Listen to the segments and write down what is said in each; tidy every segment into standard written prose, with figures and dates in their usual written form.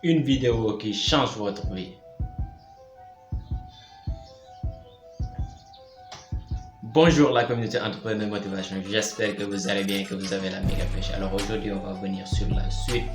Une vidéo qui change votre vie. Bonjour la communauté entrepreneur motivation, j'espère que vous allez bien, que vous avez la méga pêche. Alors aujourd'hui on va venir sur la suite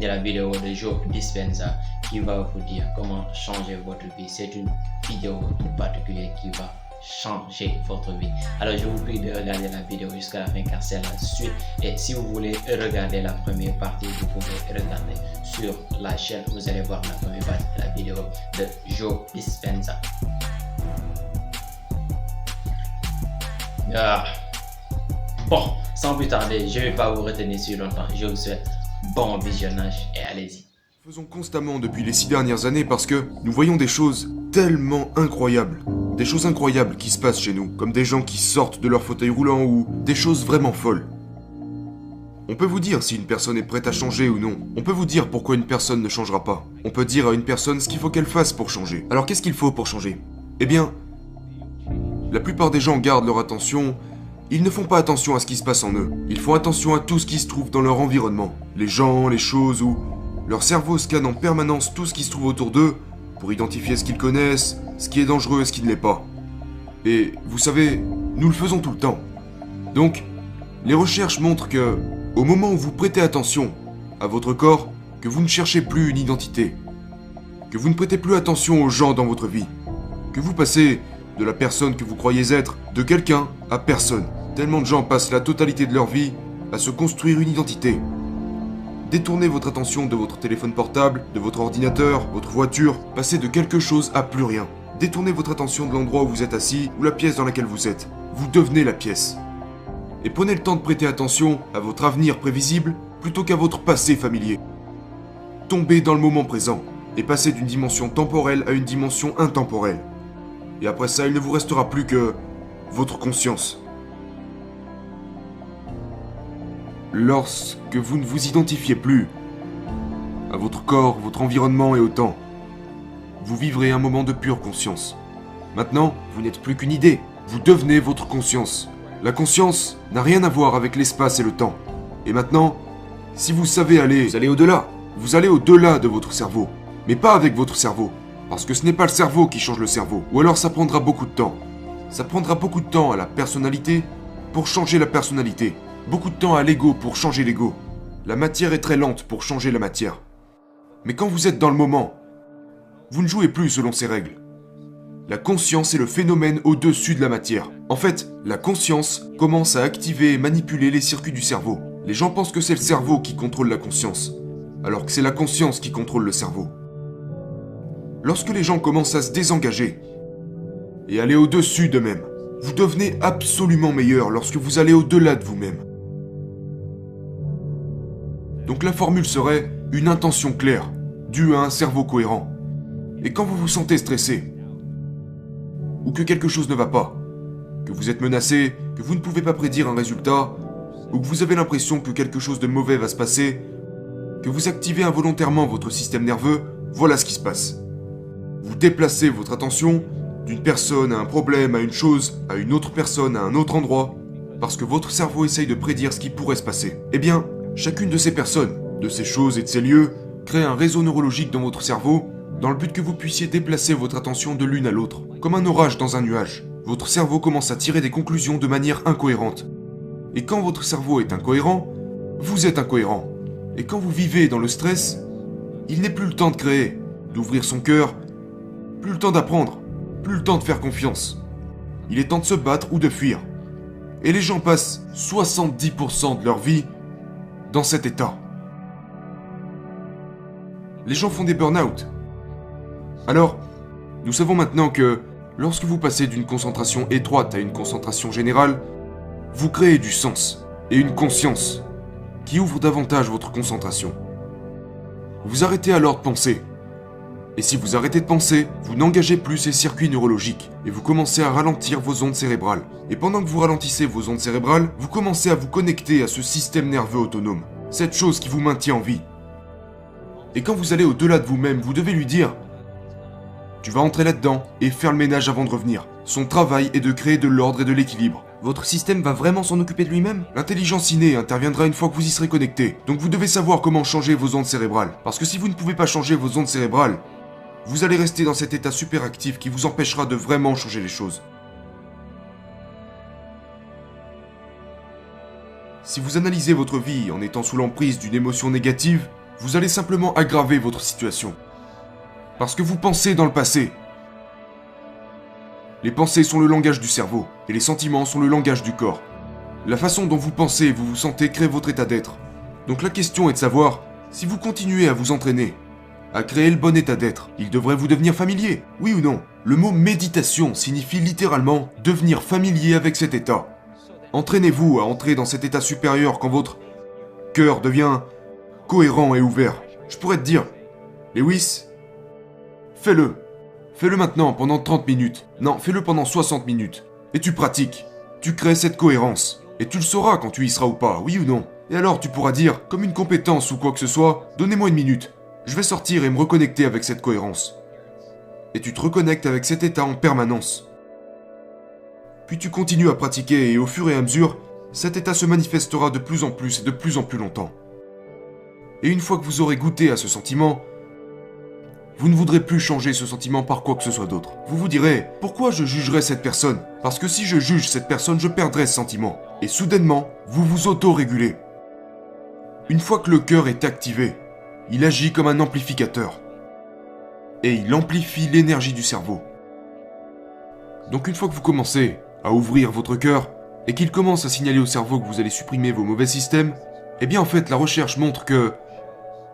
de la vidéo de Joe Dispenza qui va vous dire comment changer votre vie. C'est une vidéo tout particulière qui va changer votre vie. Alors je vous prie de regarder la vidéo jusqu'à la fin car c'est la suite, et si vous voulez regarder la première partie vous pouvez regarder sur la chaîne, vous allez voir la première partie de la vidéo de Joe Dispenza. Bon, sans plus tarder, je ne vais pas vous retenir sur longtemps, je vous souhaite bon visionnage et allez-y. Faisons constamment depuis les 6 dernières années parce que nous voyons des choses tellement incroyables. Des choses incroyables qui se passent chez nous, comme des gens qui sortent de leur fauteuil roulant ou des choses vraiment folles. On peut vous dire si une personne est prête à changer ou non. On peut vous dire pourquoi une personne ne changera pas. On peut dire à une personne ce qu'il faut qu'elle fasse pour changer. Alors qu'est-ce qu'il faut pour changer? Eh bien, la plupart des gens gardent leur attention. Ils ne font pas attention à ce qui se passe en eux. Ils font attention à tout ce qui se trouve dans leur environnement. Les gens, les choses ou... Leur cerveau scanne en permanence tout ce qui se trouve autour d'eux pour identifier ce qu'ils connaissent, ce qui est dangereux et ce qui ne l'est pas. Et vous savez, nous le faisons tout le temps. Donc, les recherches montrent que, au moment où vous prêtez attention à votre corps, que vous ne cherchez plus une identité, que vous ne prêtez plus attention aux gens dans votre vie, que vous passez de la personne que vous croyez être, de quelqu'un à personne. Tellement de gens passent la totalité de leur vie à se construire une identité. Détournez votre attention de votre téléphone portable, de votre ordinateur, votre voiture, passez de quelque chose à plus rien. Détournez votre attention de l'endroit où vous êtes assis ou la pièce dans laquelle vous êtes. Vous devenez la pièce. Et prenez le temps de prêter attention à votre avenir prévisible plutôt qu'à votre passé familier. Tombez dans le moment présent et passez d'une dimension temporelle à une dimension intemporelle. Et après ça, il ne vous restera plus que votre conscience. Lorsque vous ne vous identifiez plus à votre corps, votre environnement et au temps, vous vivrez un moment de pure conscience. Maintenant, vous n'êtes plus qu'une idée, vous devenez votre conscience. La conscience n'a rien à voir avec l'espace et le temps. Et maintenant, si vous savez aller, vous allez au-delà. Vous allez au-delà de votre cerveau, mais pas avec votre cerveau. Parce que ce n'est pas le cerveau qui change le cerveau, ou alors ça prendra beaucoup de temps. Ça prendra beaucoup de temps à la personnalité pour changer la personnalité. Beaucoup de temps à l'ego pour changer l'ego. La matière est très lente pour changer la matière. Mais quand vous êtes dans le moment, vous ne jouez plus selon ces règles. La conscience est le phénomène au-dessus de la matière. En fait, la conscience commence à activer et manipuler les circuits du cerveau. Les gens pensent que c'est le cerveau qui contrôle la conscience, alors que c'est la conscience qui contrôle le cerveau. Lorsque les gens commencent à se désengager et aller au-dessus d'eux-mêmes, vous devenez absolument meilleur lorsque vous allez au-delà de vous-même. Donc la formule serait une intention claire, due à un cerveau cohérent. Et quand vous vous sentez stressé, ou que quelque chose ne va pas, que vous êtes menacé, que vous ne pouvez pas prédire un résultat, ou que vous avez l'impression que quelque chose de mauvais va se passer, que vous activez involontairement votre système nerveux, voilà ce qui se passe. Vous déplacez votre attention d'une personne à un problème, à une chose, à une autre personne, à un autre endroit, parce que votre cerveau essaye de prédire ce qui pourrait se passer. Eh bien, chacune de ces personnes, de ces choses et de ces lieux, crée un réseau neurologique dans votre cerveau, dans le but que vous puissiez déplacer votre attention de l'une à l'autre, comme un orage dans un nuage. Votre cerveau commence à tirer des conclusions de manière incohérente. Et quand votre cerveau est incohérent, vous êtes incohérent. Et quand vous vivez dans le stress, il n'est plus le temps de créer, d'ouvrir son cœur, plus le temps d'apprendre, plus le temps de faire confiance. Il est temps de se battre ou de fuir. Et les gens passent 70% de leur vie dans cet état. Les gens font des burn-out. Alors, nous savons maintenant que lorsque vous passez d'une concentration étroite à une concentration générale, vous créez du sens et une conscience qui ouvre davantage votre concentration. Vous arrêtez alors de penser. Et si vous arrêtez de penser, vous n'engagez plus ces circuits neurologiques et vous commencez à ralentir vos ondes cérébrales. Et pendant que vous ralentissez vos ondes cérébrales, vous commencez à vous connecter à ce système nerveux autonome, cette chose qui vous maintient en vie. Et quand vous allez au-delà de vous-même, vous devez lui dire « Tu vas entrer là-dedans et faire le ménage avant de revenir. Son travail est de créer de l'ordre et de l'équilibre. Votre système va vraiment s'en occuper de lui-même? L'intelligence innée interviendra une fois que vous y serez connecté. Donc vous devez savoir comment changer vos ondes cérébrales. Parce que si vous ne pouvez pas changer vos ondes cérébrales, vous allez rester dans cet état super actif qui vous empêchera de vraiment changer les choses. Si vous analysez votre vie en étant sous l'emprise d'une émotion négative, vous allez simplement aggraver votre situation. Parce que vous pensez dans le passé. Les pensées sont le langage du cerveau, et les sentiments sont le langage du corps. La façon dont vous pensez et vous vous sentez crée votre état d'être. Donc la question est de savoir, si vous continuez à vous entraîner, à créer le bon état d'être, il devrait vous devenir familier, oui ou non? Le mot méditation signifie littéralement devenir familier avec cet état. Entraînez-vous à entrer dans cet état supérieur quand votre cœur devient cohérent et ouvert. Je pourrais te dire, Lewis, fais-le. Fais-le maintenant pendant 30 minutes. Non, fais-le pendant 60 minutes. Et tu pratiques. Tu crées cette cohérence. Et tu le sauras quand tu y seras ou pas, oui ou non. Et alors tu pourras dire, comme une compétence ou quoi que ce soit, donnez-moi une minute. Je vais sortir et me reconnecter avec cette cohérence. Et tu te reconnectes avec cet état en permanence. Puis tu continues à pratiquer et au fur et à mesure, cet état se manifestera de plus en plus et de plus en plus longtemps. Et une fois que vous aurez goûté à ce sentiment, vous ne voudrez plus changer ce sentiment par quoi que ce soit d'autre. Vous vous direz, pourquoi je jugerais cette personne? Parce que si je juge cette personne, je perdrai ce sentiment. Et soudainement, vous vous auto-régulez. Une fois que le cœur est activé, il agit comme un amplificateur. Et il amplifie l'énergie du cerveau. Donc une fois que vous commencez à ouvrir votre cœur, et qu'il commence à signaler au cerveau que vous allez supprimer vos mauvais systèmes, eh bien en fait la recherche montre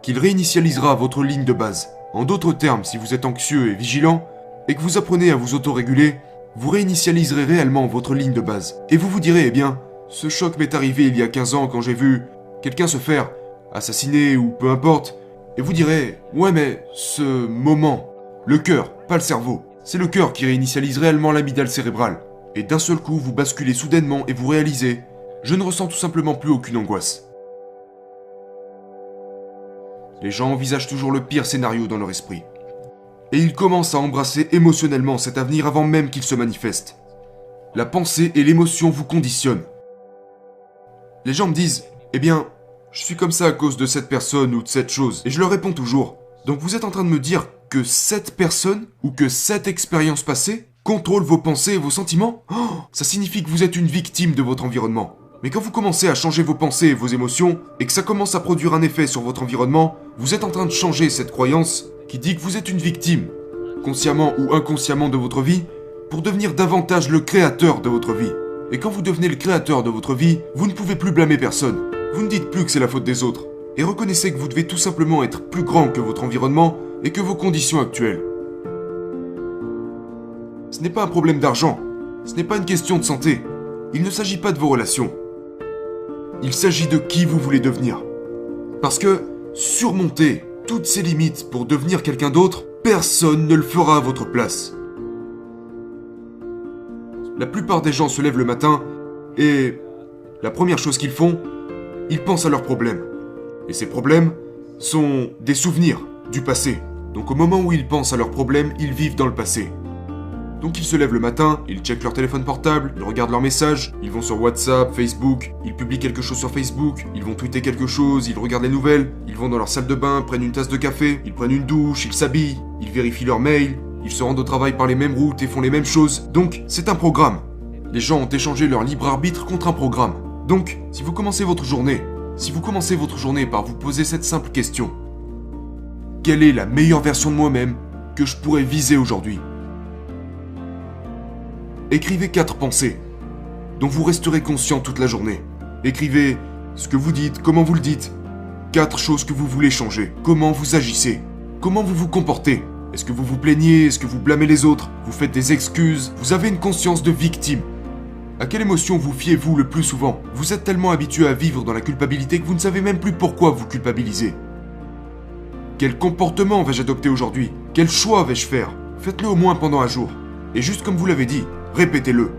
qu'il réinitialisera votre ligne de base. En d'autres termes, si vous êtes anxieux et vigilant, et que vous apprenez à vous auto-réguler, vous réinitialiserez réellement votre ligne de base. Et vous vous direz, eh bien, ce choc m'est arrivé il y a 15 ans quand j'ai vu quelqu'un se faire assassiner ou peu importe, et vous direz, ouais mais ce moment, le cœur, pas le cerveau, c'est le cœur qui réinitialise réellement l'amygdale cérébrale. Et d'un seul coup, vous basculez soudainement et vous réalisez, je ne ressens tout simplement plus aucune angoisse. Les gens envisagent toujours le pire scénario dans leur esprit. Et ils commencent à embrasser émotionnellement cet avenir avant même qu'il se manifeste. La pensée et l'émotion vous conditionnent. Les gens me disent, eh bien, je suis comme ça à cause de cette personne ou de cette chose. Et je leur réponds toujours, donc vous êtes en train de me dire que cette personne ou que cette expérience passée contrôle vos pensées et vos sentiments? Oh, ça signifie que vous êtes une victime de votre environnement. Mais quand vous commencez à changer vos pensées et vos émotions, et que ça commence à produire un effet sur votre environnement, vous êtes en train de changer cette croyance qui dit que vous êtes une victime, consciemment ou inconsciemment de votre vie, pour devenir davantage le créateur de votre vie. Et quand vous devenez le créateur de votre vie, vous ne pouvez plus blâmer personne. Vous ne dites plus que c'est la faute des autres. Et reconnaissez que vous devez tout simplement être plus grand que votre environnement et que vos conditions actuelles. Ce n'est pas un problème d'argent. Ce n'est pas une question de santé. Il ne s'agit pas de vos relations. Il s'agit de qui vous voulez devenir. Parce que surmonter toutes ces limites pour devenir quelqu'un d'autre, personne ne le fera à votre place. La plupart des gens se lèvent le matin et la première chose qu'ils font, ils pensent à leurs problèmes. Et ces problèmes sont des souvenirs du passé. Donc au moment où ils pensent à leurs problèmes, ils vivent dans le passé. Donc ils se lèvent le matin, ils checkent leur téléphone portable, ils regardent leurs messages, ils vont sur WhatsApp, Facebook, ils publient quelque chose sur Facebook, ils vont tweeter quelque chose, ils regardent les nouvelles, ils vont dans leur salle de bain, prennent une tasse de café, ils prennent une douche, ils s'habillent, ils vérifient leurs mails, ils se rendent au travail par les mêmes routes et font les mêmes choses. Donc c'est un programme. Les gens ont échangé leur libre arbitre contre un programme. Donc, si vous commencez votre journée par vous poser cette simple question, quelle est la meilleure version de moi-même que je pourrais viser aujourd'hui? Écrivez 4 pensées, dont vous resterez conscient toute la journée. Écrivez ce que vous dites, comment vous le dites, 4 choses que vous voulez changer, comment vous agissez, comment vous vous comportez. Est-ce que vous vous plaignez? Est-ce que vous blâmez les autres? Vous faites des excuses? Vous avez une conscience de victime? À quelle émotion vous fiez-vous le plus souvent? Vous êtes tellement habitué à vivre dans la culpabilité que vous ne savez même plus pourquoi vous culpabilisez. Quel comportement vais-je adopter aujourd'hui? Quel choix vais-je faire? Faites-le au moins pendant un jour. Et juste comme vous l'avez dit, répétez-le.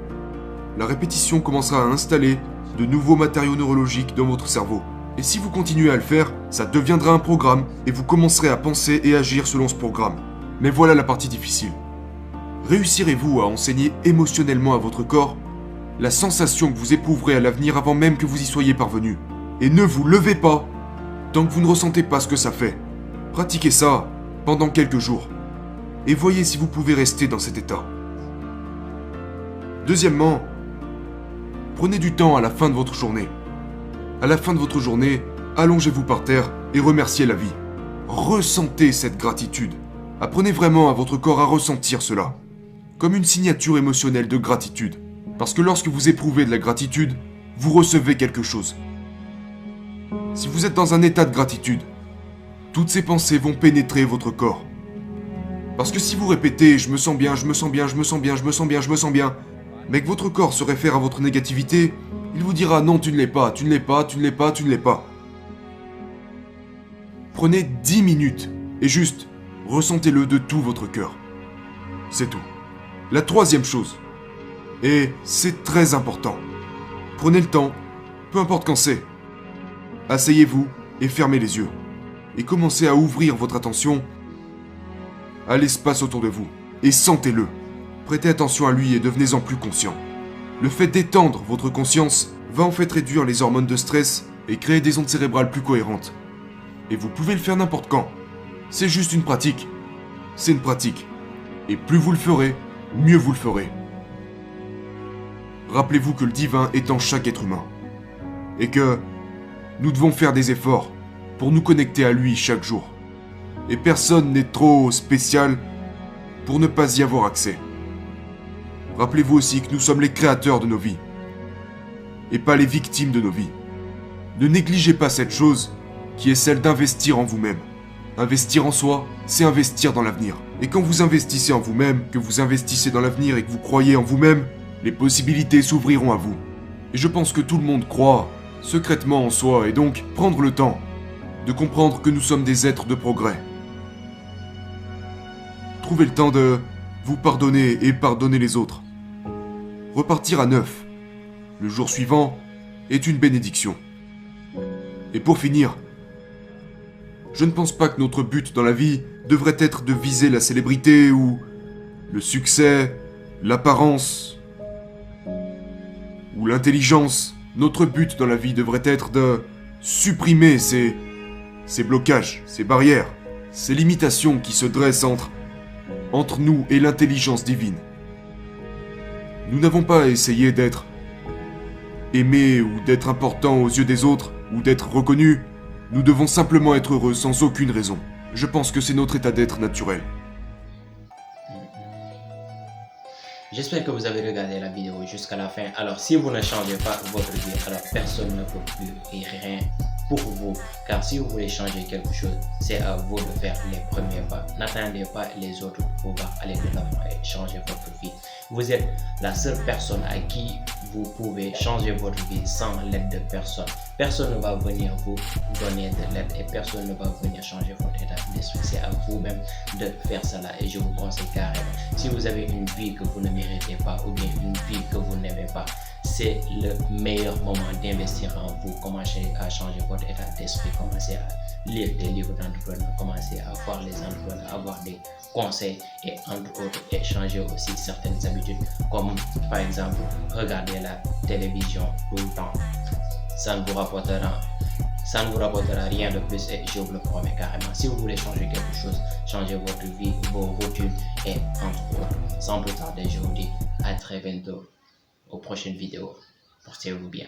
La répétition commencera à installer de nouveaux matériaux neurologiques dans votre cerveau. Et si vous continuez à le faire, ça deviendra un programme et vous commencerez à penser et agir selon ce programme. Mais voilà la partie difficile. Réussirez-vous à enseigner émotionnellement à votre corps la sensation que vous éprouverez à l'avenir avant même que vous y soyez parvenu. Et ne vous levez pas tant que vous ne ressentez pas ce que ça fait. Pratiquez ça pendant quelques jours. Et voyez si vous pouvez rester dans cet état. Deuxièmement, prenez du temps à la fin de votre journée. À la fin de votre journée, allongez-vous par terre et remerciez la vie. Ressentez cette gratitude. Apprenez vraiment à votre corps à ressentir cela, comme une signature émotionnelle de gratitude. Parce que lorsque vous éprouvez de la gratitude, vous recevez quelque chose. Si vous êtes dans un état de gratitude, toutes ces pensées vont pénétrer votre corps. Parce que si vous répétez « je me sens bien, je me sens bien, je me sens bien, je me sens bien, je me sens bien », mais que votre corps se réfère à votre négativité, il vous dira « non, tu ne l'es pas, tu ne l'es pas, tu ne l'es pas, tu ne l'es pas ». Prenez 10 minutes et juste ressentez-le de tout votre cœur. C'est tout. La troisième chose, et c'est très important, prenez le temps, peu importe quand c'est. Asseyez-vous et fermez les yeux. Et commencez à ouvrir votre attention à l'espace autour de vous. Et sentez-le. Prêtez attention à lui et devenez-en plus conscient. Le fait d'étendre votre conscience va en fait réduire les hormones de stress et créer des ondes cérébrales plus cohérentes. Et vous pouvez le faire n'importe quand. C'est juste une pratique. C'est une pratique. Et plus vous le ferez, mieux vous le ferez. Rappelez-vous que le divin est en chaque être humain. Et que nous devons faire des efforts pour nous connecter à lui chaque jour. Et personne n'est trop spécial pour ne pas y avoir accès. Rappelez-vous aussi que nous sommes les créateurs de nos vies. Et pas les victimes de nos vies. Ne négligez pas cette chose qui est celle d'investir en vous-même. Investir en soi, c'est investir dans l'avenir. Et quand vous investissez en vous-même, que vous investissez dans l'avenir et que vous croyez en vous-même, les possibilités s'ouvriront à vous. Et je pense que tout le monde croit secrètement en soi, et donc prendre le temps de comprendre que nous sommes des êtres de progrès. Trouvez le temps de vous pardonner et pardonner les autres. Repartir à neuf, le jour suivant, est une bénédiction. Et pour finir, je ne pense pas que notre but dans la vie devrait être de viser la célébrité ou le succès, l'apparence ou l'intelligence. Notre but dans la vie devrait être de supprimer ces blocages, ces barrières, ces limitations qui se dressent entre nous et l'intelligence divine. Nous n'avons pas à essayer d'être aimés ou d'être importants aux yeux des autres ou d'être reconnus. Nous devons simplement être heureux sans aucune raison. Je pense que c'est notre état d'être naturel. J'espère que vous avez regardé la vidéo jusqu'à la fin. Alors, si vous ne changez pas votre vie, alors personne ne peut plus et rien pour vous. Car si vous voulez changer quelque chose, c'est à vous de faire les premiers pas. N'attendez pas les autres pour pouvoir aller de l'avant et changer votre vie. Vous êtes la seule personne à qui vous pouvez changer votre vie sans l'aide de personne. Personne ne va venir vous donner de l'aide et personne ne va venir changer votre état d'esprit. C'est à vous-même de faire cela et je vous conseille carrément. Si vous avez une vie que vous ne méritez pas ou bien une vie que vous n'aimez pas, c'est le meilleur moment d'investir en vous. Commencez à changer votre état d'esprit, commencez à lire des livres d'entrepreneurs, commencez à voir les entrepreneurs, avoir des conseils et entre autres échanger aussi certaines habitudes comme par exemple regarder la télévision tout le temps. Ça ne vous rapportera rien de plus et je vous le promets carrément. Si vous voulez changer quelque chose, changez votre vie, vos routines et entre autres. Sans plus tarder, je vous dis à très bientôt aux prochaines vidéos. Portez-vous bien.